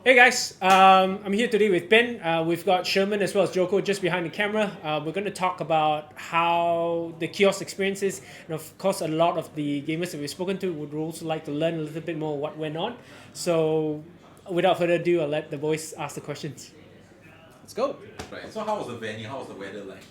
Hey guys, I'm here today with Ben. We've got Sherman as well as Joko just behind the camera. We're going to talk about how the kiosk experience is, and of course, a lot of the gamers that we've spoken to would also like to learn a little bit more what went on. So, without further ado, I'll let the boys ask the questions. Let's go. Right. So how was the venue? How was the weather like?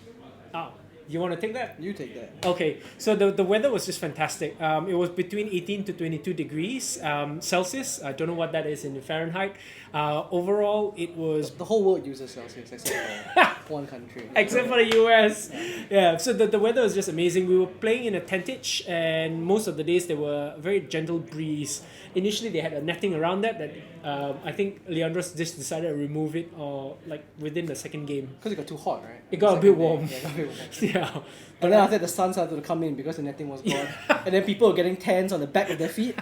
Oh, you want to take that? You take that. Okay, so the weather was just fantastic. It was between 18 to 22 degrees Celsius. I don't know what that is in Fahrenheit. Overall, it was The whole world uses Celsius except for one country. except for the US. Yeah, so the weather was just amazing. We were playing in a tentage, and most of the days there were a very gentle breeze. Initially, they had a netting around that I think Leandros just decided to remove it or like within the second game. Because it got too hot, right? It got a bit Second day. warm. Yeah, it got a bit warm. Yeah. And then after that, the sun started to come in because the netting was gone. And then people were getting tans on the back of their feet.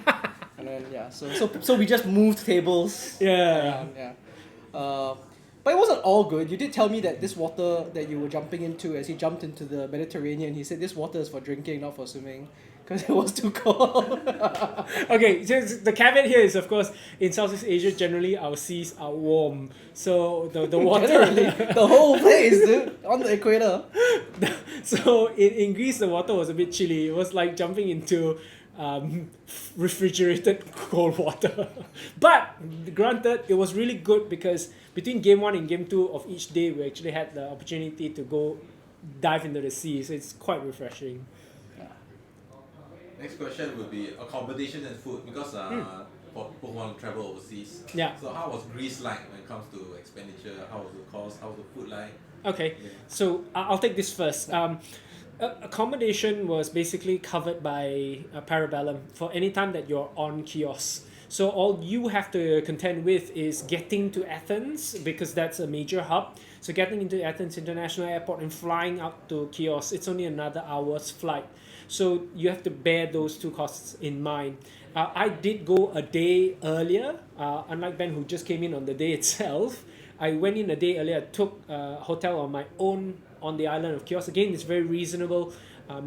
And then, so we just moved tables. Yeah. around, yeah. But it wasn't all good. You did tell me that this water that you were jumping into, as he jumped into the Mediterranean, he said this water is for drinking, not for swimming. Because it was too cold. Okay, so the caveat here is, of course, in Southeast Asia, generally our seas are warm. So the water. Generally, the whole place, dude, on the equator. So in Greece, the water was a bit chilly. It was like jumping into refrigerated cold water. But granted, it was really good because between game 1 and game 2 of each day, we actually had the opportunity to go dive into the sea. So it's quite refreshing. Next question would be accommodation and food because for people who want to travel overseas. Yeah. So how was Greece like when it comes to expenditure? How was the cost? How was the food like? Okay, Yeah. so I'll take this first. Accommodation was basically covered by Parabellum for any time that you're on Chios. So all you have to contend with is getting to Athens because that's a major hub. So getting into Athens International Airport and flying out to Chios, it's only another hour's flight. So you have to bear those two costs in mind. I did go a day earlier, unlike Ben who just came in on the day itself. I went in a day earlier, took a hotel on my own on the island of Chios. Again, it's very reasonable.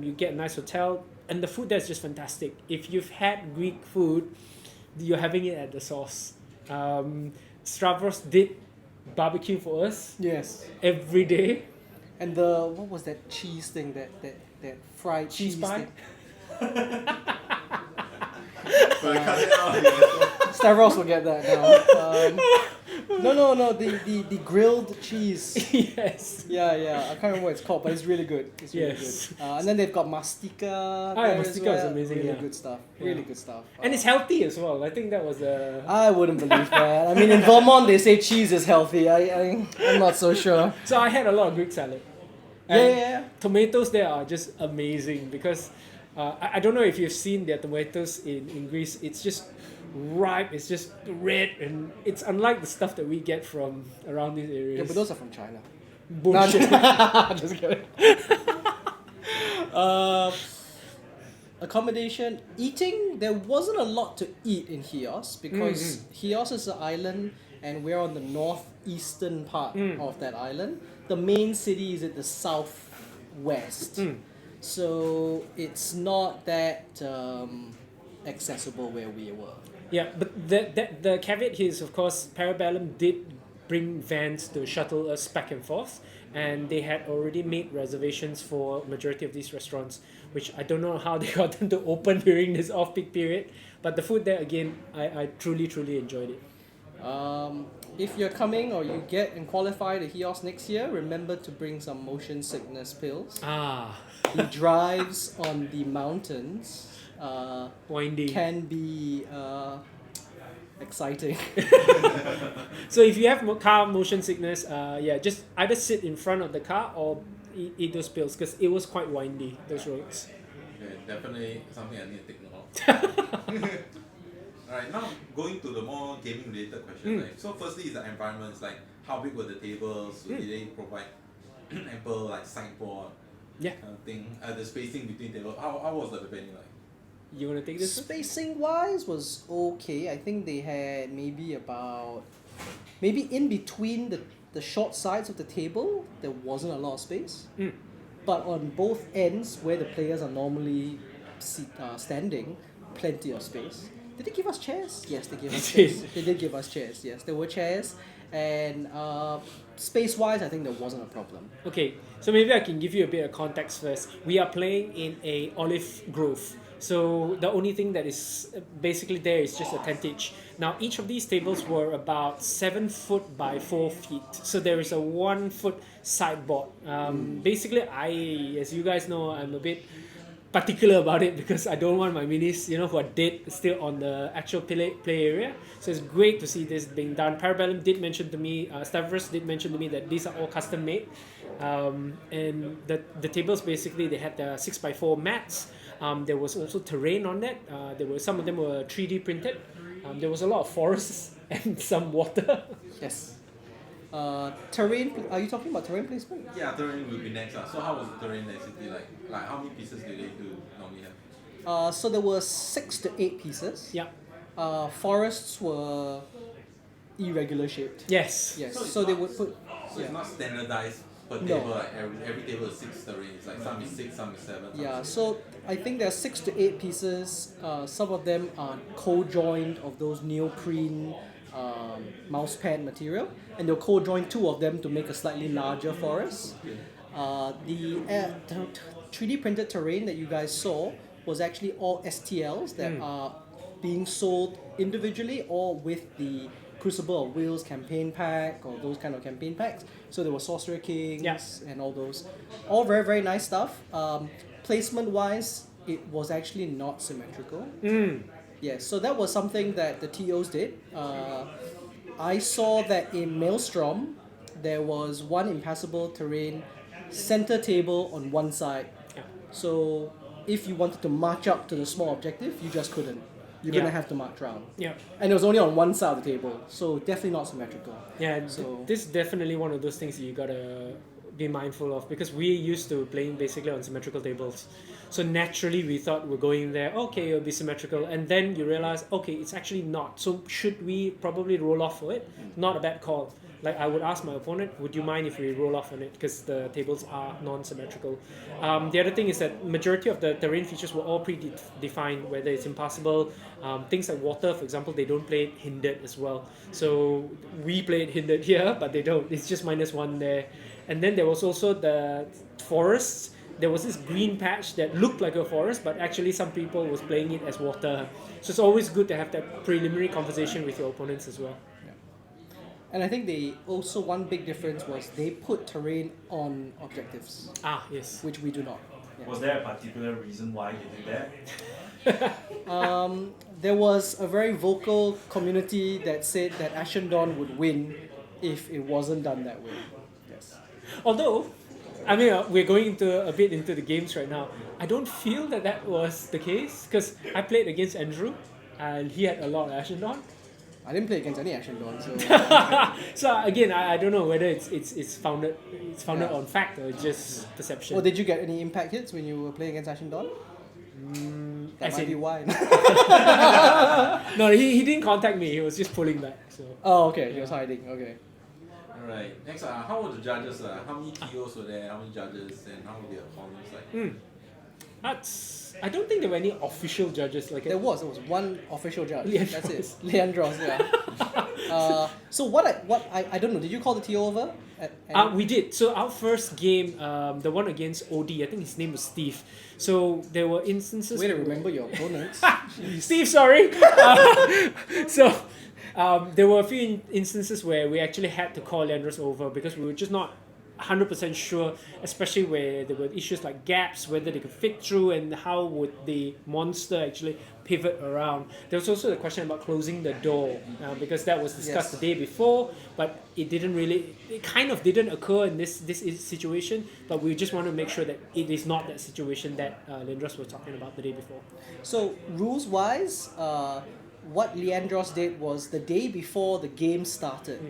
You get a nice hotel, and the food there is just fantastic. If you've had Greek food, you're having it at the source. Stavros did barbecue for us Yes. every day. And what was that cheese thing, that fried Cheese cheese pie? thing? So I cut it out. Stavros will get that now. No, the grilled cheese. Yes. Yeah, I can't remember what it's called, but it's really good. It's really Yes. good. And then they've got mastika. yeah, there as mastika is well. amazing, Really yeah. good stuff. Yeah. Really good stuff. And it's healthy as well. I think that was a... I wouldn't believe that. I mean, in Vermont they say cheese is healthy. I'm not so sure. So I had a lot of Greek salad. Yeah. Tomatoes there are just amazing because I don't know if you've seen their tomatoes in Greece. It's just ripe, it's just red, and it's unlike the stuff that we get from around these areas. Yeah, but those are from China. Bullshit. Just kidding. Accommodation, eating. There wasn't a lot to eat in Chios because Chios is an island, and we're on the northeastern part of that island. The main city is at the southwest, so it's not that accessible where we were. Yeah, but the caveat here is, of course, Parabellum did bring vans to shuttle us back and forth, and they had already made reservations for majority of these restaurants, which I don't know how they got them to open during this off-peak period. But the food there, again, I truly enjoyed it. If you're coming or you get and qualify to Chios next year, remember to bring some motion sickness pills. Ah, The drives on the mountains windy. can be exciting. So if you have car motion sickness, just either sit in front of the car or eat those pills because it was quite windy, those roads. Okay, definitely something I need to take note of. Alright, now going to the more gaming related question. Right? So firstly is the environments, like how big were the tables? Did they provide ample like sideboard Yeah, kind of thing? The spacing between tables. How was the venue like? you want to take this? Spacing wise was okay. I think they had maybe in between the short sides of the table there wasn't a lot of space. But on both ends where the players are normally standing, plenty of space. Did they give us chairs? Yes, they gave us They chairs. They did give us chairs. Yes, there were chairs, and space-wise, I think there wasn't a problem. Okay, so maybe I can give you a bit of context first. We are playing in a olive grove. So the only thing that is basically there is just a tentage. Now each of these tables were about 7 foot by 4 feet. So there is a 1 foot sideboard. Basically, as you guys know, I'm a bit particular about it because I don't want my minis, who are dead, still on the actual play area. So it's great to see this being done. Parabellum did mention to me, Stavros did mention to me that these are all custom made. And the tables basically, they had the 6x4 mats. There was also terrain on that. Some of them were 3D printed. There was a lot of forests and some water. Yes. Terrain. Are you talking about terrain placement? Yeah, terrain will be next. So how was the terrain density like? Like how many pieces do they normally have? So there were 6 to 8 pieces. Yeah. Forests were irregular shaped. Yes. Yes. So it's So they not- would put. So it's not standardized per No. table. Like every table is 6 terrains. Like some is 6, some is 7. Some Yeah, is 6. so I think there are 6 to 8 pieces. Some of them are co-joined of those neoprene mouse pad material, and they'll co-join 2 of them to make a slightly larger forest. The 3D printed terrain that you guys saw was actually all STLs that are being sold individually or with the Crucible of Wheels campaign pack or those kind of campaign packs. So there were Sorcerer Kings Yeah. and all those. All very, very nice stuff. Placement wise, it was actually not symmetrical. Yes, so that was something that the TOs did. I saw that in Maelstrom, there was one impassable terrain center table on one side. Yeah. So if you wanted to march up to the small objective, you just couldn't. You're Yeah. gonna have to march around. Yeah. And it was only on one side of the table, so definitely not symmetrical. Yeah, So- this is definitely one of those things that you gotta be mindful of because we're used to playing basically on symmetrical tables. So naturally we thought we're going there, okay, it'll be symmetrical, and then you realize, okay, it's actually not. So should we probably roll off for it? Not a bad call. Like I would ask my opponent, would you mind if we roll off on it because the tables are non-symmetrical. The other thing is that majority of the terrain features were all predefined, whether it's impassable, things like water, for example, they don't play it hindered as well. So we play it hindered here, but they don't. It's just -1 there. And then there was also the forests. There was this green patch that looked like a forest, but actually some people was playing it as water. So it's always good to have that preliminary conversation with your opponents as well. And I think one big difference was they put terrain on objectives, Ah, yes. which we do not. Yeah. Was there a particular reason why you did that? There was a very vocal community that said that Ashen Dawn would win if it wasn't done that way. Yes. Although, I mean, we're going a bit into the games right now. I don't feel that was the case because I played against Andrew, and he had a lot of Ashen Dawn. I didn't play against any Ashen Dawn, so So again, I don't know whether it's founded Yeah. on fact or just perception. Well, did you get any impact hits when you were playing against Ashen Dawn? That as might be in- why. No, he didn't contact me. He was just pulling back. So Oh, okay, he was hiding. Okay. Alright, next, how were the judges? How many TOs were there? How many judges? And how were the opponents like? I don't think there were any official judges like There was one official judge. Leandros. That's it. Leandros, yeah. So what I don't know. Did you call the TO over? We did. So our first game, the one against OD, I think his name was Steve. So there were instances. Way to remember your opponents. Steve, sorry. So there were a few instances where we actually had to call Leandros over because we were just not 100% sure, especially where there were issues like gaps, whether they could fit through, and how would the monster actually pivot around. There was also the question about closing the door because that was discussed Yes. the day before, but it kind of didn't occur in this situation, but we just want to make sure that it is not that situation that Leandros was talking about the day before. So rules wise, what Leandros did was the day before the game started,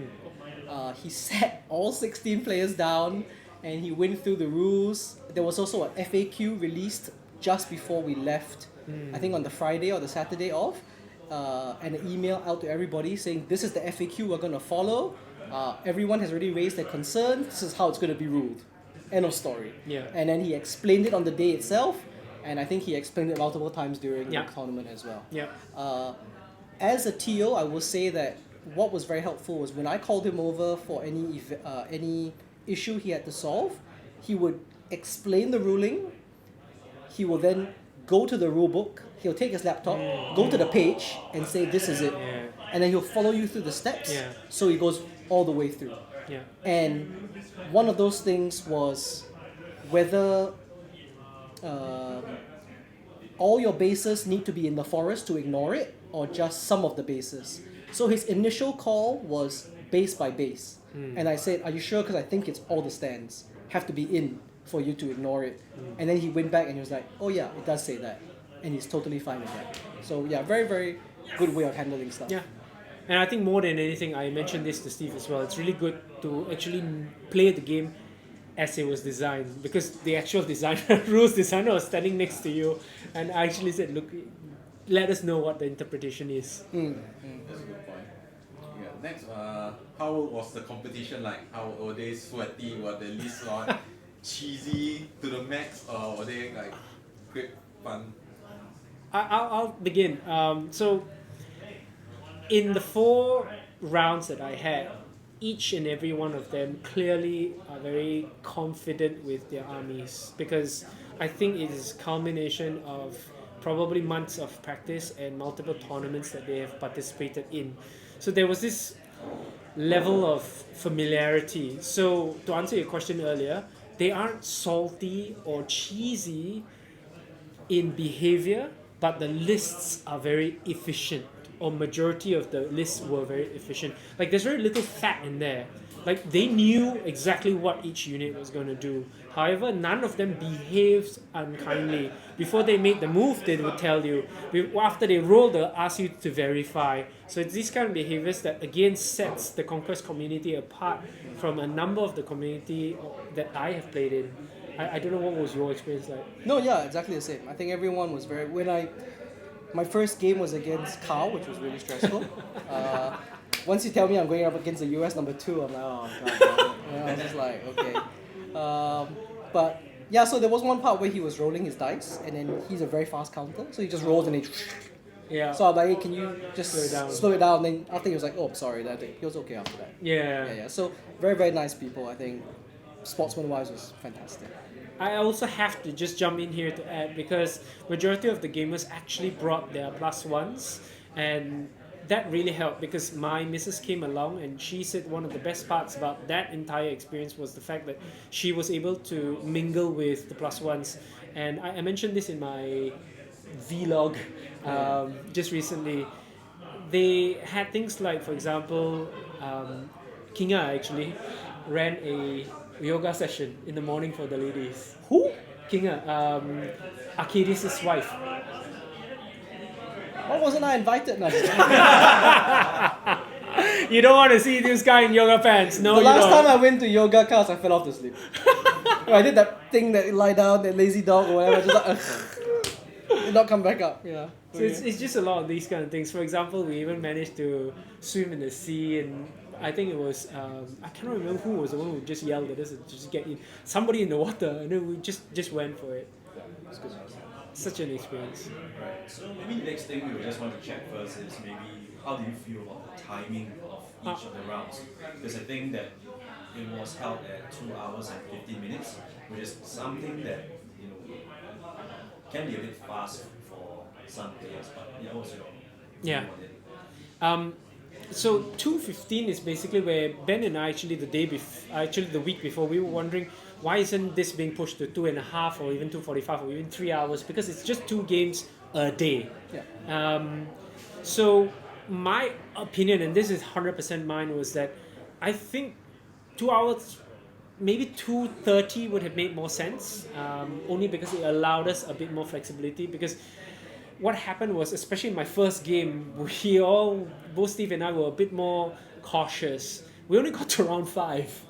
he sat all 16 players down and he went through the rules. There was also an FAQ released just before we left, I think on the Friday or the Saturday off, and an email out to everybody saying this is the FAQ we're going to follow. Everyone has already raised their concerns. This is how it's going to be ruled. End of story. Yeah. And then he explained it on the day itself. and I think he explained it multiple times during Yeah. the tournament as well. Yeah. As a TO, I will say that what was very helpful was when I called him over for any issue he had to solve, he would explain the ruling. He will then go to the rule book. He'll take his laptop, go to the page, and say this is it, Yeah. and then he'll follow you through the steps. Yeah. So he goes all the way through. Yeah. And one of those things was whether all your bases need to be in the forest to ignore it, or just some of the bases. So his initial call was base by base. And I said, are you sure? Because I think it's all the stands have to be in for you to ignore it. And then he went back and he was like, oh yeah, it does say that. And he's totally fine with that. So yeah, very, very good way of handling stuff. Yeah. And I think more than anything, I mentioned this to Steve as well, it's really good to actually play the game as it was designed, because the actual designer, rules designer was standing next to you, and I actually said, look, let us know what the interpretation is. That's a good point. Yeah. Next, how was the competition like? How were they sweaty? Were the lists cheesy to the max, or were they like great fun? I'll begin. So, in the 4 rounds that I had, each and every one of them clearly are very confident with their armies, because I think it is a culmination of probably months of practice and multiple tournaments that they have participated in. So there was this level of familiarity. So to answer your question earlier, they aren't salty or cheesy in behavior, but the lists are very efficient, or majority of the lists were very efficient. Like there's very little fat in there. Like they knew exactly what each unit was going to do. However, none of them behaved unkindly. Before they made the move, they would tell you. After they roll, they'll ask you to verify. So it's these kind of behaviors that again sets the Conquest community apart from a number of the community that I have played in. I don't know what was your experience like. No, yeah, exactly the same. I think everyone was very... My first game was against Carl, which was really stressful. Once you tell me I'm going up against the US number 2, I'm like, oh god, damn it. I was just like, okay. But yeah, so there was one part where he was rolling his dice, and then he's a very fast counter, so he just rolled and he... Yeah. So I'm like, hey, can you just Slow it And down. then after he was like, oh, sorry, that he was okay after that. Yeah. Yeah. So very, very nice people. I think sportsman-wise was fantastic. I also have to just jump in here to add, because majority of the gamers actually brought their +1s, and that really helped, because my missus came along and she said one of the best parts about that entire experience was the fact that she was able to mingle with the +1s. And I mentioned this in my vlog just recently. They had things like, for example, Kinga actually ran a yoga session in the morning for the ladies. Who? Kinga, Arcadius' wife. Why wasn't I invited? No, You don't want to see this guy in yoga pants. No, the you last don't. time I went to yoga class, I fell off to sleep. I did that thing that you lie down, that lazy dog or whatever, just like, did not come back up. Yeah. So it's just a lot of these kind of things. For example, we even managed to swim in the sea, and I think it was I cannot remember who was the one who just yelled at us to just get in. Somebody in the water, and then we just went for it. Such an experience. Right. So maybe the next thing we would just want to check first is maybe how do you feel about the timing of each of the rounds? Because I think that it was held at 2 hours and 15 minutes, which is something that can be a bit fast for some players. But yeah, what's your view on it? So 2:15 is basically where Ben and I actually the week before, we were wondering why isn't this being pushed to 2.5 or even 2:45 or even 3 hours, because it's just 2 games a day. Yeah. So my opinion, and this is 100% mine, was that I think 2 hours, maybe 2:30 would have made more sense, only because it allowed us a bit more flexibility. Because what happened was, especially in my first game, both Steve and I were a bit more cautious. We only got to round 5.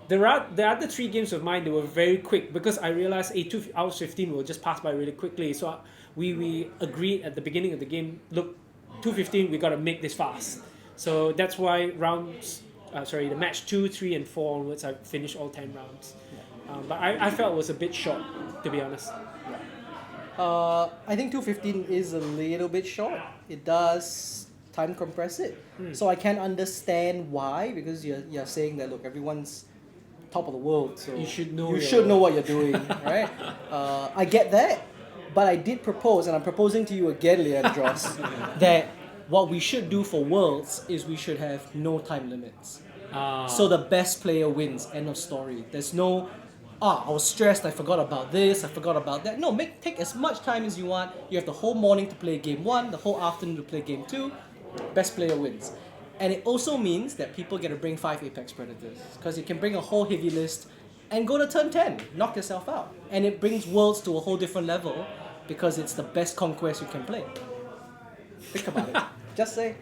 The other 3 games of mine, they were very quick, because I realized 2 hours 15 will just pass by really quickly. So we agreed at the beginning of the game, look, 2:15, we got to make this fast. So that's why the match 2, 3, and 4 onwards, I finished all 10 rounds. But I felt it was a bit short, to be honest. I think 215 is a little bit short. It does time compress it. So I can understand why, because you're saying that, look, everyone's top of the world, so You should know you your- should know what you're doing, right? I get that, but I did propose, and I'm proposing to you again, Leandros, that what we should do for Worlds is we should have no time limits. So the best player wins. End of story. There's no, I was stressed, I forgot about this, I forgot about that. No, take as much time as you want. You have the whole morning to play game 1, the whole afternoon to play game 2. Best player wins. And it also means that people get to bring 5 Apex Predators, because you can bring a whole heavy list and go to turn 10, knock yourself out. And it brings Worlds to a whole different level, because it's the best conquest you can play. Think about it. Just say.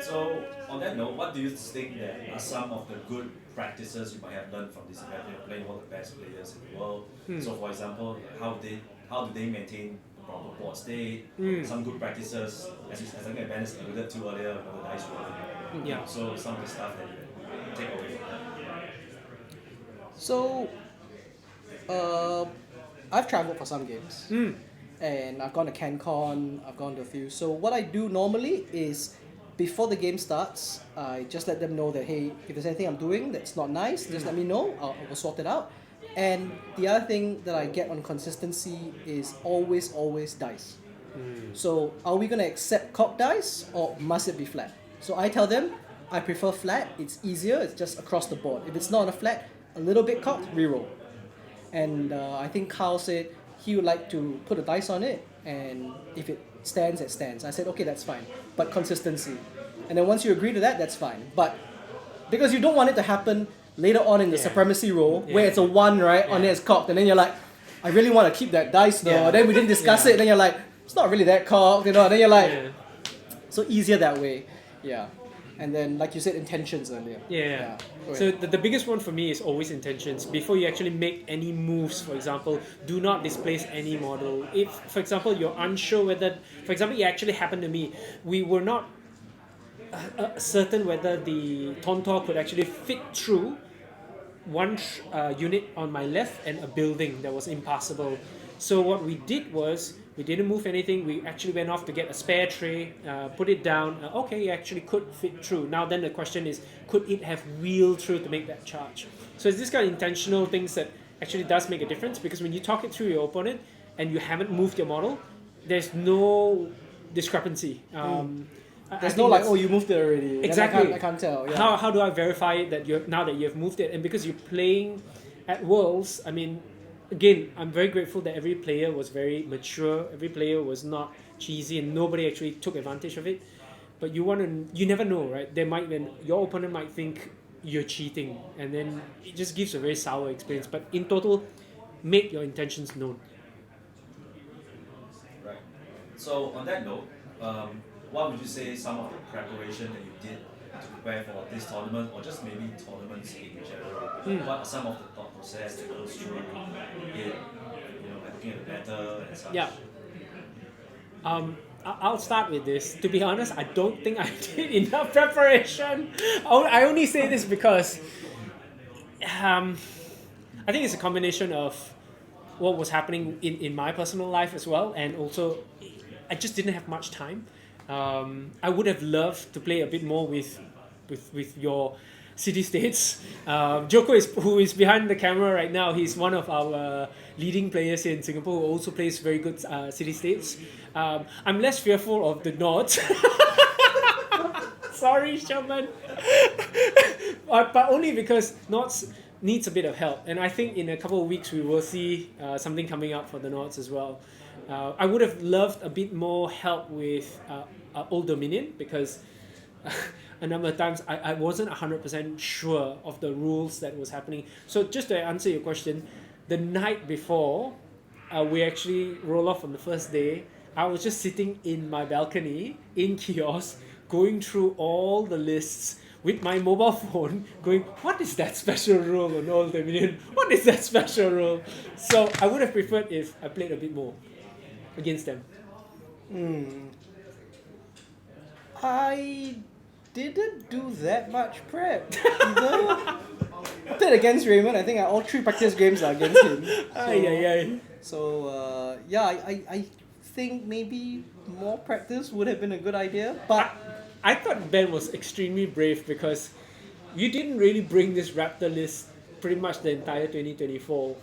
So, on that note, what do you think that are some of the good practices you might have learned from this event? You're playing all the best players in the world. So, for example, how do they maintain the proper board state? Some good practices, as I think Dennis alluded to earlier, about the dice rolling. Yeah. So, some of the stuff that you take away from that. So, I've traveled for some games. And I've gone to CanCon, I've gone to a few. So what I do normally is, before the game starts, I just let them know that, hey, if there's anything I'm doing that's not nice, just let me know, I'll sort it out. And the other thing that I get on consistency is always dice. So are we going to accept cocked dice, or must it be flat? So I tell them, I prefer flat, it's easier, it's just across the board. If it's not on a flat, a little bit cocked, reroll. And I think Carl said he would like to put a dice on it, and if it stands, it stands. I said, okay, that's fine, but consistency. And then once you agree to that, that's fine. But because you don't want it to happen later on in the supremacy roll, where it's a 1, right, on it it's cocked, and then you're like, I really want to keep that dice though. Yeah. Then we didn't discuss it, and then you're like, it's not really that cocked, and then you're like, Yeah. so easier that way. Yeah. And then, like you said, intentions earlier. Yeah. Go So ahead. the biggest one for me is always intentions. Before you actually make any moves, for example, do not displace any model. If, for example, you're unsure whether, for example, it actually happened to me, we were not certain whether the Tontor could actually fit through one unit on my left and a building that was impassable. So what we did was, we didn't move anything, we actually went off to get a spare tray, put it down, okay, it actually could fit through. Now then the question is, could it have wheeled through to make that charge? So it's this kind of intentional things that actually does make a difference, because when you talk it through your opponent and you haven't moved your model, there's no discrepancy. I There's think no like, that's- oh, you moved it already. Then Exactly. I can't tell. Yeah. How do I verify it that now that you've moved it? And because you're playing at Worlds, I mean, again, I'm very grateful that every player was very mature. Every player was not cheesy, and nobody actually took advantage of it. But you never know, right? Your opponent might think you're cheating, and then it just gives a very sour experience. But in total, make your intentions known. Right. So on that note, what would you say some of the preparation that you did to prepare for this tournament, or just maybe tournaments in general? What are some of the thought process that goes through it? By looking at the meta and such. Yeah. I'll start with this. To be honest, I don't think I did enough preparation. I only say this because I think it's a combination of what was happening in my personal life as well, and also I just didn't have much time. I would have loved to play a bit more with your city states. Joko who is behind the camera right now. He's one of our leading players here in Singapore who also plays very good city states. I'm less fearful of the Nords. Sorry, Sherman. But only because Nords needs a bit of help, and I think in a couple of weeks we will see something coming up for the Nords as well. I would have loved a bit more help with Old Dominion, because a number of times I wasn't 100% sure of the rules that was happening. So just to answer your question, the night before we actually roll off on the first day, I was just sitting in my balcony in Chios, going through all the lists with my mobile phone, going, what is that special rule on Old Dominion? What is that special rule? So I would have preferred if I played a bit more against them. I didn't do that much prep. I played against Raymond. I think all 3 practice games are against him. So, Ay. So yeah, I think maybe more practice would have been a good idea. But I thought Ben was extremely brave because you didn't really bring this Raptor list pretty much the entire 2024.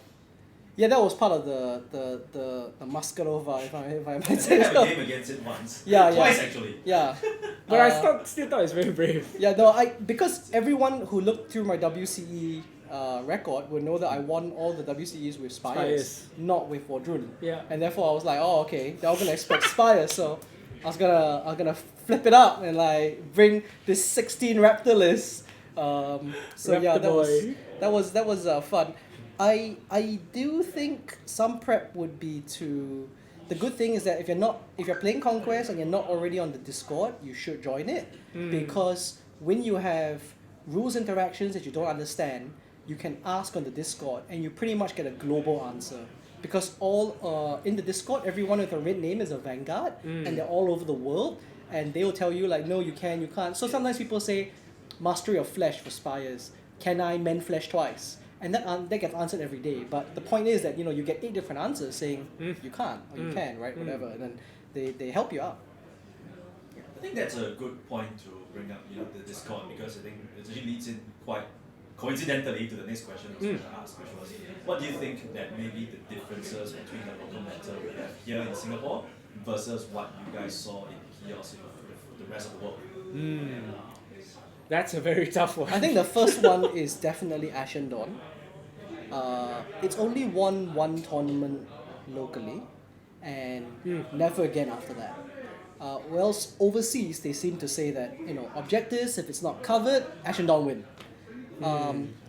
yeah, that was part of the Maskarova, if I might I say had a so. game against it once. Yeah, Twice yeah. actually. Yeah. But I still thought it's very brave. Yeah, no, because everyone who looked through my WCE record would know that I won all the WCEs with Spires, Spires. not with Wardrun. Yeah. And therefore I was like, oh okay, they're all gonna expect Spires, so I was gonna flip it up and like bring this 16 Raptor list. So yeah, Raptor that was fun. I do think some prep would be to. The good thing is that if you're playing Conquest and you're not already on the Discord, you should join it, because when you have rules interactions that you don't understand, you can ask on the Discord and you pretty much get a global answer. Because all in the Discord, everyone with a red name is a Vanguard, and they're all over the world, and they will tell you like, no, you can, you can't. So sometimes people say, Mastery of Flesh for Spires. Can I mend flesh twice? And that gets answered every day. But the point is that you get 8 different answers saying you can't or you can, right? Whatever. And then they help you out. I think that's a good point to bring up, the Discord, because I think it actually leads in quite coincidentally to the next question I was going to ask, which was, what do you think that maybe the differences between the local meta we have here in Singapore versus what you guys saw in Chios with the rest of the world? That's a very tough one. I think the first one is definitely Ashen Dawn. It's only won one tournament locally, and never again after that. Whereas overseas, they seem to say that objectives, if it's not covered, Ashen Dawn win.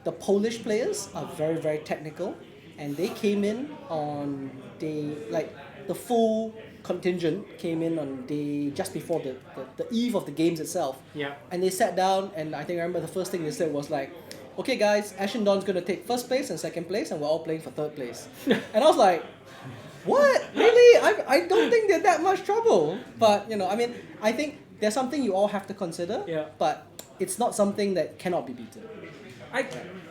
The Polish players are very, very technical, and they came in on the full contingent came in on day just before the eve of the games itself. Yeah. And they sat down, and I remember the first thing they said was like, okay guys, Ashen Dawn's gonna take first place and second place, and we're all playing for third place. And I was like, what? Really? I don't think they're that much trouble. But I think there's something you all have to consider. Yeah. But it's not something that cannot be beaten. I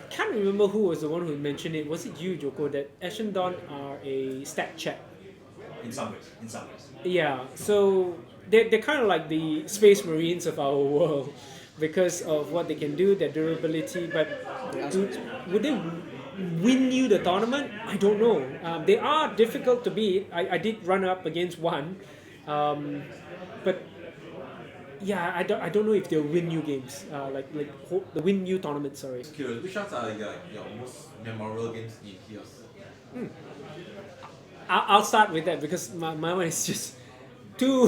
can't remember who was the one who mentioned it. Was it you, Joko, that Ashen Dawn are a stat check? In some ways. Yeah, so they're kind of like the Space Marines of our world because of what they can do, their durability. But would they win you the tournament? I don't know. They are difficult to beat. I did run up against one, but yeah, I don't know if they'll win you games. The win you tournament. Sorry. Curious, which ones are your most memorable games in Chios? I'll start with that because my one is just too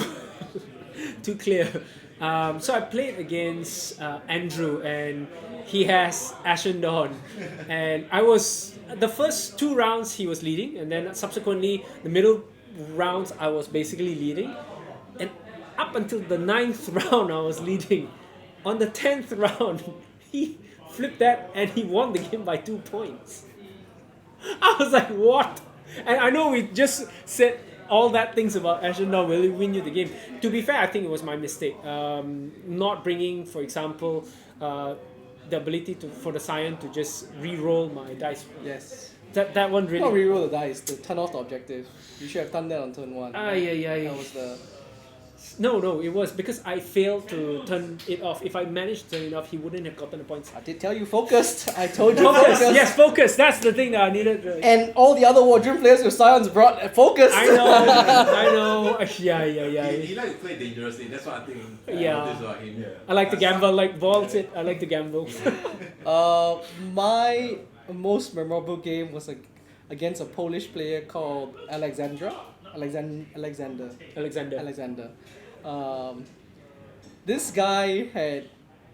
too clear. So I played against Andrew, and he has Ashen Dawn, and I was the first 2 rounds he was leading, and then subsequently the middle rounds I was basically leading, and up until the 9th round I was leading. On the 10th round he flipped that and he won the game by 2 points. I was like, what? And I know we just said all that things about Ashen Dawn will win you the game. To be fair, I think it was my mistake. Not bringing, for example, the ability for the Scion to just re-roll my dice. Yes. That one really. Not reroll the dice, to turn off the objective. You should have done that on turn 1. Yeah. That was the. No, it was because I failed to turn it off. If I managed to turn it off, he wouldn't have gotten the points. I did tell you focused. I told you Focus, focused. yes, focus. That's the thing that I needed. And all the other Wardroom players with Scions brought focus. I know. Yeah. He like to play dangerously. That's what I think. Yeah. Noticed about him. I like to gamble, like Ball said. I like to gamble. My most memorable game was against a Polish player called Alexander. This guy had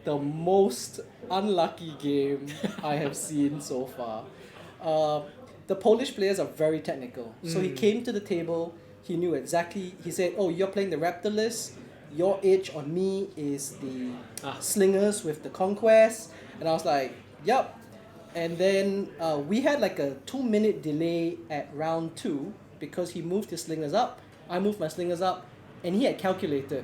the most unlucky game I have seen so far. The Polish players are very technical. So he came to the table, he knew exactly, he said, oh, you're playing the Raptor list, your edge on me is the slingers with the Conquest. And I was like, yup. And then we had like a 2-minute delay at round 2 because he moved his slingers up, I moved my slingers up, and he had calculated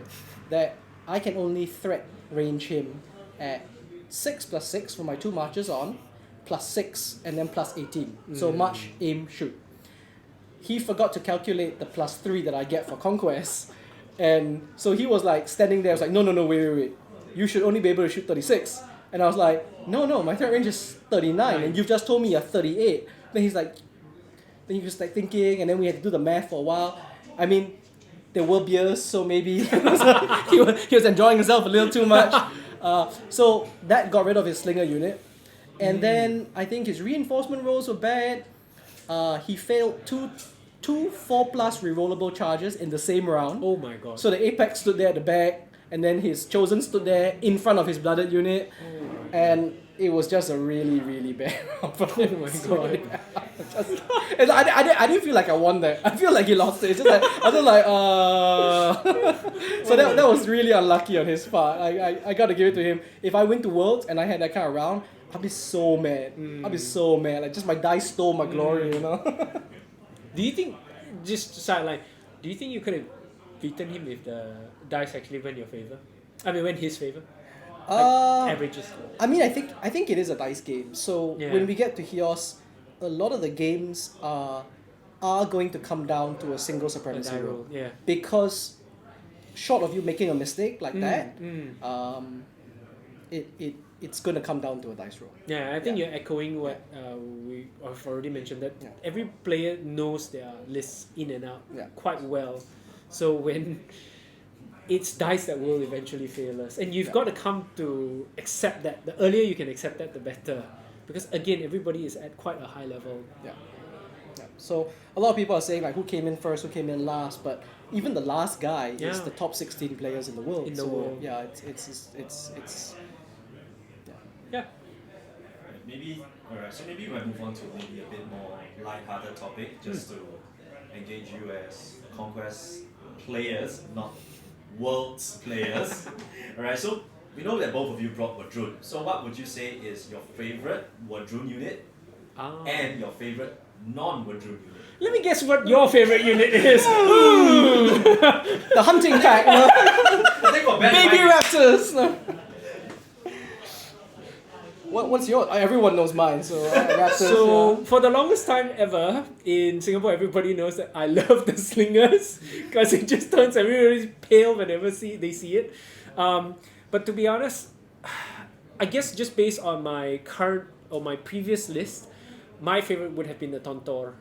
that I can only threat range him at 6 plus 6 for my 2 marches on, plus 6, and then plus 18. So march, aim, shoot. he forgot to calculate the +3 that I get for conquest. And so he was like standing there, I was like, no, wait. You should only be able to shoot 36. And I was like, no, my threat range is 39, and you've just told me you're 38. Then he was like thinking, and then we had to do the math for a while. I mean, there were beers, so maybe he was enjoying himself a little too much. So that got rid of his slinger unit. And then I think his reinforcement rolls were bad. He failed two 4+ rerollable charges in the same round. Oh my god. So the Apex stood there at the back, and then his Chosen stood there in front of his Blooded unit, and it was just a really, really bad round for him. Oh my So god. I didn't feel like I won that. I feel like he lost it. It's just like, I was just like, So that was really unlucky on his part. I got to give it to him. If I win to Worlds and I had that kind of round, I'd be so mad. I'd be so mad. Like, just my dice stole my glory, you know? Do you think, just sideline, do you think you could have beaten him if the dice actually went your favor? I mean, went his favor? Averages. I mean, I think it is a dice game. So Yeah. when we get to Chios, a lot of the games are going to come down to a single A supremacy die roll. roll, yeah. Because short of you making a mistake like that, it's going to come down to a dice roll. Yeah, I think Yeah. you're echoing what we have already mentioned, that Yeah. every player knows their lists in and out Yeah. quite well. So when it's dice that will eventually fail us, and you've Yeah. got to come to accept that. The earlier you can accept that, the better. Because again, everybody is at quite a high level. Yeah. So a lot of people are saying like who came in first, who came in last, but even the last guy is Yeah. the top 16 players in the world. In the so world. yeah, it's Yeah. Maybe, alright, so maybe we'll move on to maybe a bit more light-hearted topic, just to engage you as Conquest players, not Worlds players. Alright, so we know that both of you brought Wadrun. So what would you say is your favorite Wadrun unit and your favorite non-Wadrun unit? Let me guess what your favorite unit is. the hunting pack. No? I think for Baby raptors. No. What's yours? Everyone knows mine. So raptors. So for the longest time ever in Singapore, everybody knows that I love the slingers because it just turns everybody pale whenever they see it. But to be honest, I guess just based on my current or my previous list, my favorite would have been the Tontor.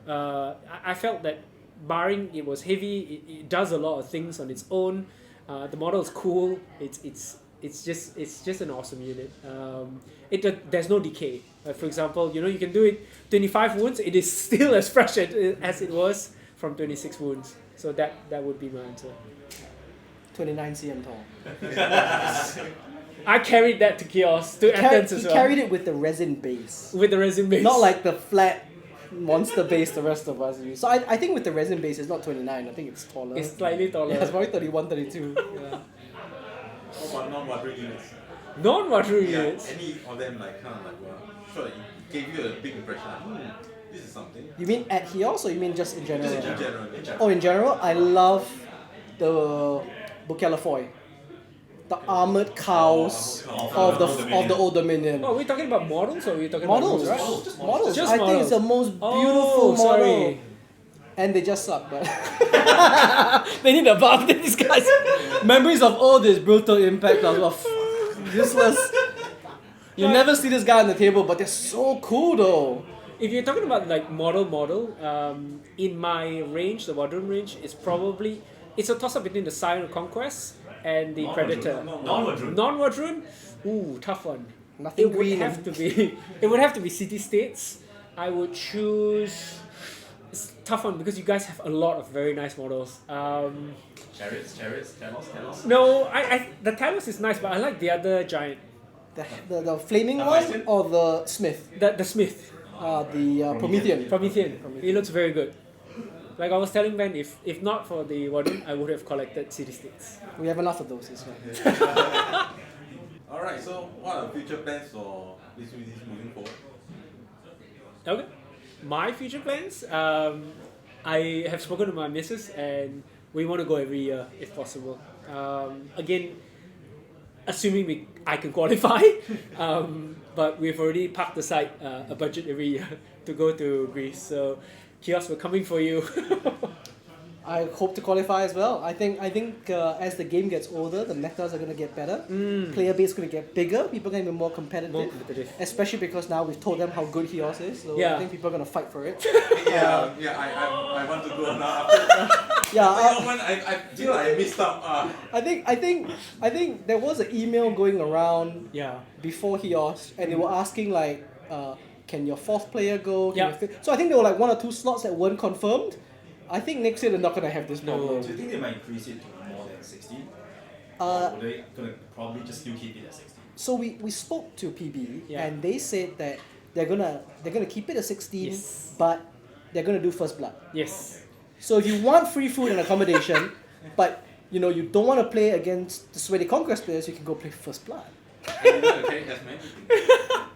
I felt that barring it was heavy, it does a lot of things on its own. The model is cool. It's just an awesome unit. There's no decay. For example, you can do it 25 wounds. It is still as fresh as it was from 26 wounds. So that would be my answer. 29 cm tall. I carried that to Chios, to Athens as He well. carried it with the resin base. With the resin base. Not like the flat monster base the rest of us use. So I think with the resin base it's not 29, I think it's taller. It's slightly taller. Yeah, it's probably 31, 32. Yeah. What about non-Wadrun units? Non-water Yeah, units. any of them like kind of like sure, it gave you a big impression. Like, this is something. You mean at Chios or you mean just in general? Just in general. Oh, in general, I love the Bukelefoy. The armored cows of the Old Dominion. Oh, are we talking about models or are we talking about Models, rules? right? Just Models. Just I think it's the most beautiful model. Sorry. And they just suck, but they need a buff. These guys. Memories of all this brutal impact. I was like, fuck, useless. You never see this guy on the table, but they're so cool though. If you're talking about like model, in my range, the Wadrun range is probably it's a toss up between the Scion of Conquest and the Predator. Non-Wadrun. Non-Wadrun, ooh, tough one. Nothing It would green. have to be. It would have to be city states. I would choose. It's a tough one because you guys have a lot of very nice models. Chariots, Talos. No, the Talos is nice, but I like the other giant, The flaming one or the Smith? the Smith, The Promethean. Promethean. He looks very good. Like I was telling Ben, if not for the Warden, I would have collected city states. We have enough of those. It's fine. Alright, so what are the future plans for this moving forward? Okay. My future plans, I have spoken to my missus and we want to go every year if possible. Again, assuming I can qualify, but we've already parked aside a budget every year to go to Greece. So Chios, we're coming for you. I hope to qualify as well. I think as the game gets older, the metas are gonna get better. Player base is gonna get bigger. People are gonna be more competitive. More competitive. Especially because now we've told them how good Chios is. So Yeah. I think people are gonna fight for it. I want to go now. After Yeah. one, I feel like I missed out. I think there was an email going around Yeah. before Chios, and they were asking like, can your fourth player go? Can Yeah. your fifth? So I think there were like 1 or 2 slots that weren't confirmed. I think next year they're not gonna have this No. problem. Do you think they might increase it to more than 16? Uh, Or they gonna probably just still keep it at 16? So we spoke to PB Yeah. and they said that they're gonna keep it at 16, Yes. but they're gonna do first blood. Yes. So if you want free food and accommodation, but you know you don't want to play against the sweaty conquest players, you can go play first blood. Okay, that's many things.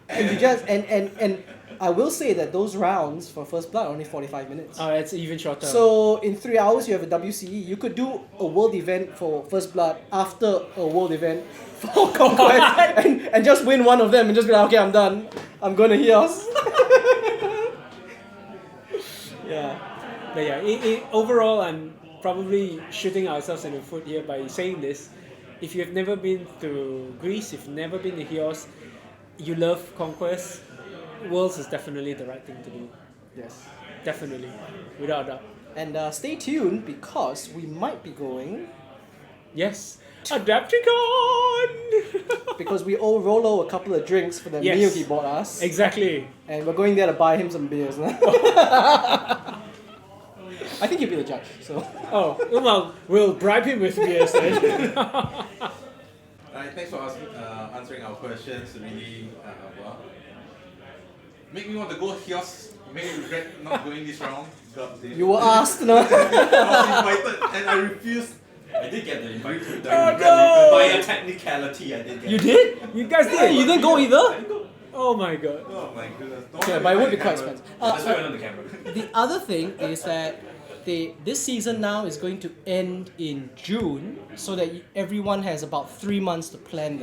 And you just and I will say that those rounds for first blood are only 45 minutes. Oh, it's even shorter. So in 3 hours you have a WCE. You could do a world event for first blood after a world event for conquest and just win one of them and just be like, okay, I'm done. I'm going to Chios. Yeah. But yeah, overall, I'm probably shooting ourselves in the foot here by saying this. If you've never been to Greece, if you've never been to Chios, you love Conquest, Worlds is definitely the right thing to do. Yes. Definitely. Without a doubt. And stay tuned because we might be going Yes. Adapticon! because we owe Rolo a couple of drinks for the Yes. meal he bought us. Exactly. And we're going there to buy him some beers. I think he'll be the judge. So Oh, well, we'll bribe him with beers then. Alright, thanks for answering our questions. Really, well, make me want to go Chios. Make me regret not going this round. God damn. you were asked, no? I was invited and I refused. I did get the invite to the Oh, no! by a technicality. I did get You did? You guys Yeah, did? you didn't go I either? didn't go. Oh my god. Oh my goodness. Okay, but it would be quite expensive. That's why I went on the camera. The other thing is that this season now is going to end in June, so that everyone has about 3 months to plan